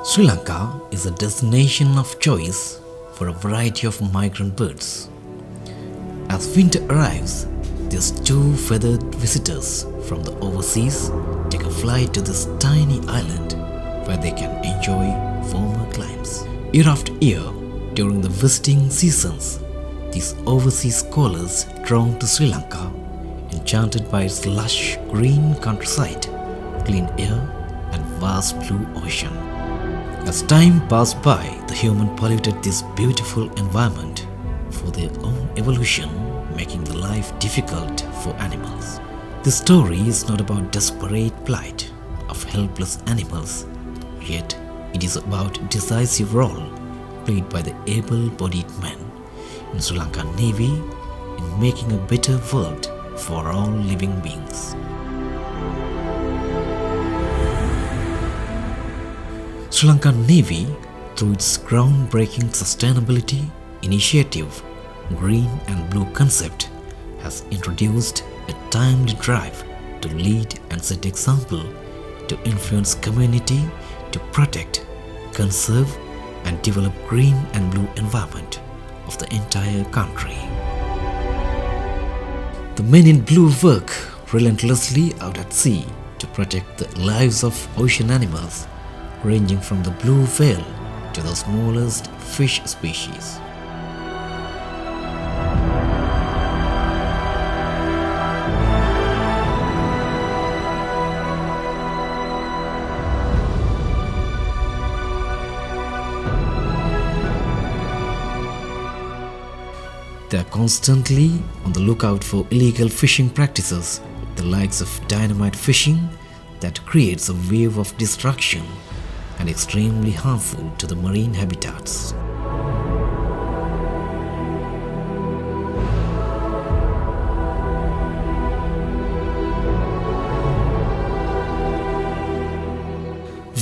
Sri Lanka is a destination of choice for a variety of migrant birds. As winter arrives, these two feathered visitors from the overseas take a flight to this tiny island where they can enjoy warmer climes. Year after year, during the visiting seasons, these overseas scholars throng to Sri Lanka, enchanted by its lush green countryside, clean air, and vast blue ocean. As time passed by, the human polluted this beautiful environment for their own evolution, making the life difficult for animals. This story is not about desperate plight of helpless animals, yet it is about decisive role played by the able-bodied men in Sri Lanka Navy in making a better world for all living beings. Sri Lanka Navy, through its groundbreaking sustainability initiative, Green and Blue concept, has introduced a timely drive to lead and set example to influence community to protect, conserve, and develop green and blue environment of the entire country. The men in blue work relentlessly out at sea to protect the lives of ocean animals, ranging from the blue whale to the smallest fish species. They are constantly on the lookout for illegal fishing practices, the likes of dynamite fishing that creates a wave of destruction and extremely harmful to the marine habitats.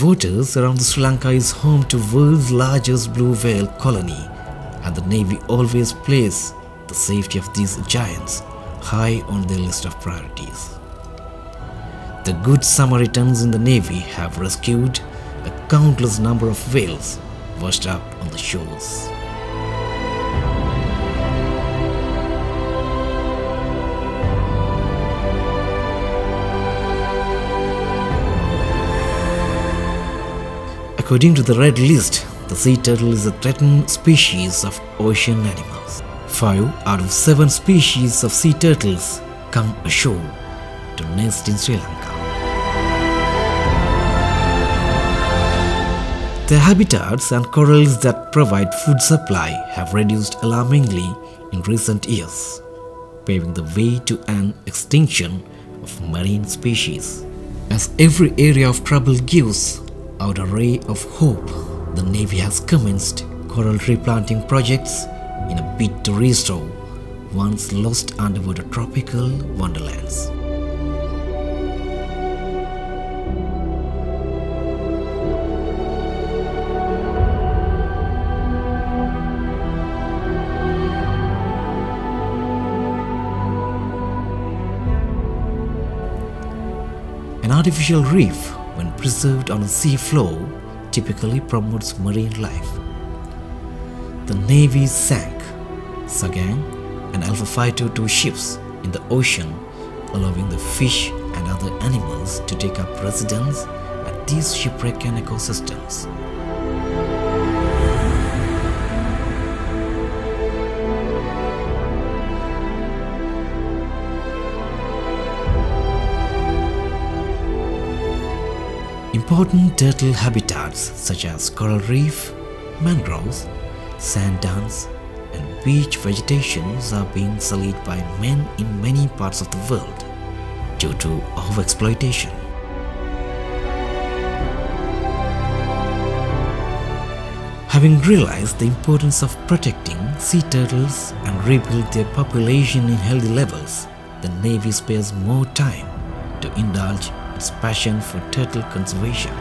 Waters around Sri Lanka is home to world's largest blue whale colony, and the Navy always places the safety of these giants high on their list of priorities. The Good Samaritans in the Navy have rescued a countless number of whales washed up on the shores. According to the Red List, the sea turtle is a threatened species of ocean animals. 5 out of 7 species of sea turtles come ashore to nest in Sri Lanka. The habitats and corals that provide food supply have reduced alarmingly in recent years, paving the way to an extinction of marine species. As every area of trouble gives out a ray of hope, the Navy has commenced coral replanting projects in a bid to restore once lost underwater tropical wonderlands. An artificial reef, when preserved on a sea floor, typically promotes marine life. The Navy sank Sagang and Alpha Fighter 2 ships in the ocean, allowing the fish and other animals to take up residence at these shipwrecked ecosystems. Important turtle habitats such as coral reef, mangroves, sand dunes, and beach vegetations are being sullied by men in many parts of the world due to overexploitation. Having realized the importance of protecting sea turtles and rebuild their population in healthy levels, the Navy spares more time to indulge its passion for turtle conservation.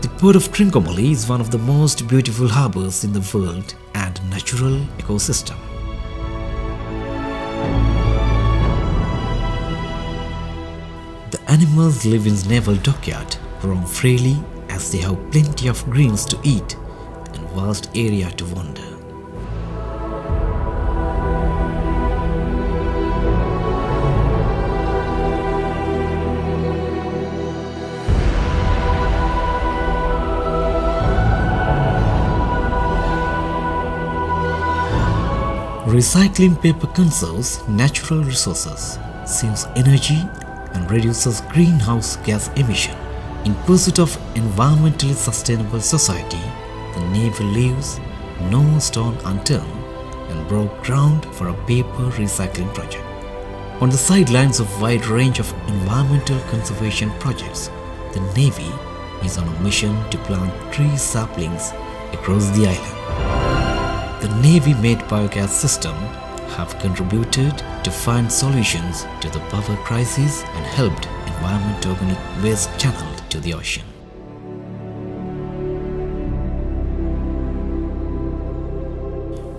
The port of Trincomalee is one of the most beautiful harbors in the world and natural ecosystem. animals live in naval dockyard, roam freely as they have plenty of greens to eat and vast area to wander. Recycling paper conserves natural resources, saves energy and reduces greenhouse gas emission. In pursuit of environmentally sustainable society, the Navy leaves no stone unturned and broke ground for a paper recycling project. On the sidelines of a wide range of environmental conservation projects, the Navy is on a mission to plant tree saplings across the island. The Navy-made biogas system have contributed to find solutions to the power crisis and helped environment organic waste channeled to the ocean.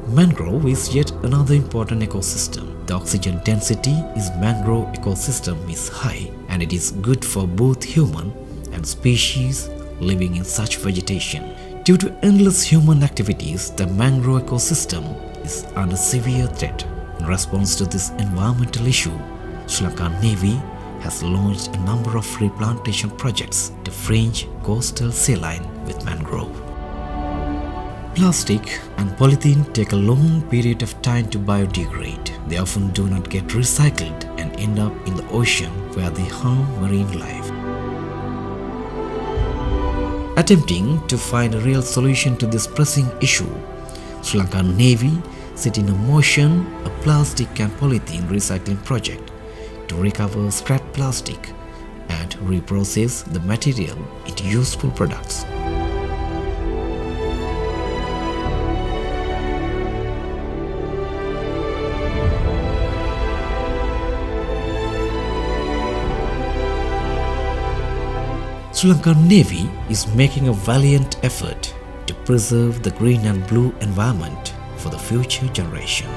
Mangrove is yet another important ecosystem. The oxygen density in mangrove ecosystem is high and it is good for both human and species living in such vegetation. Due to endless human activities, the mangrove ecosystem is under severe threat. In response to this environmental issue, Sri Lanka Navy has launched a number of replantation projects to fringe coastal saline with mangrove. Plastic and polythene take a long period of time to biodegrade. They often do not get recycled and end up in the ocean where they harm marine life. Attempting to find a real solution to this pressing issue, Sri Lanka Navy set in motion a plastic and polythene recycling project to recover scrap plastic and reprocess the material into useful products. Sri Lanka Navy is making a valiant effort to preserve the green and blue environment for the future generation.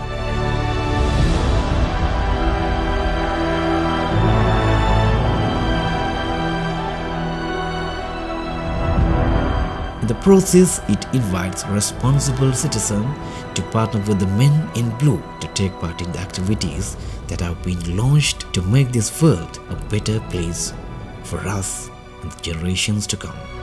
In the process, it invites responsible citizens to partner with the men in blue to take part in the activities that have been launched to make this world a better place for us and the generations to come.